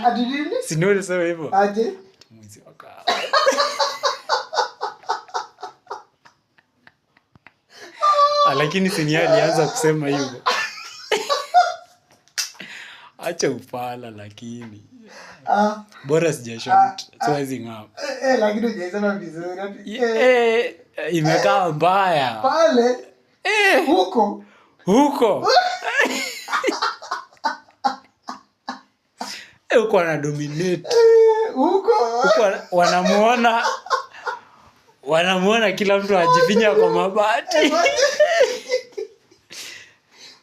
Ati nini? Si ndio ulisema hivyo? Aje? Mwizi wa kahawa. Lakini si alianza kusema hivyo. Acha upala lakini. Bora sijashot. Siwezi ngao. Lakini hujasema vizuri. Imekaa mbaya. Pale. Huko. Huko ana dominate. Huko wanamuona kila mtu ajifinya kwa mabati.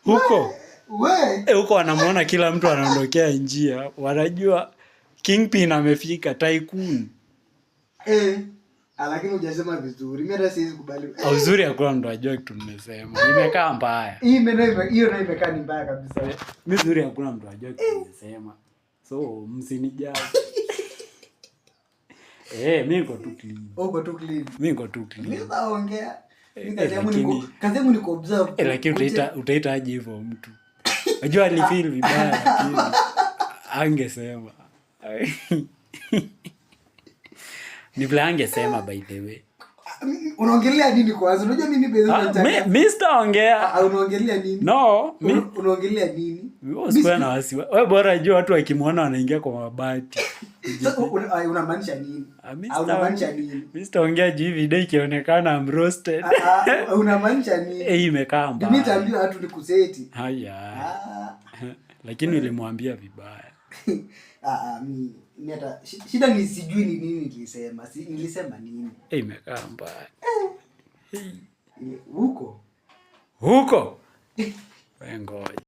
Huko wanamuona kila mtu anaondokea njia. Wanajua Kingpin amefika, tycoon. Lakini hujasema vizuri. Mimi hata siwezi kubali. Uzuri hakuna mtu ajua kitu nimesema. Imekaa mbaya. Hiyo na imekaa ni mbaya kabisa. Mimi uzuri hakuna mtu ajua kitu nimesema. So msinijali. Mimi niko tu clean. Uko tu clean. Mimi niko tu clean. Mimi naongea. Kazi yangu ni kuobserve. Lakini utaita aje hivyo mtu? Unajua alifeel vibaya lakini angesema. Ni vile angesema by the way. Unaongelea nini kwanza? Unajua mimi Mimi sitaongea. Unaongelea nini? No, unaongelea nini? Wewe na wasi. Wewe bora jua watu wakimwona wanaingia kwa mabati. Unamaanisha nini? Unamaanisha nini? Mimi sitaongea juu video ikionekana I'm roasted. Unamaanisha nini? Imekaa mbaya. Mimi nitaambia watu ni kuseti. Haya. Lakini nilimwambia vibaya. Mimi hata shida ni sijui ni nini nilisema. Nilisema nini? Imekaa mbaya. Huko. Wewe ngoja.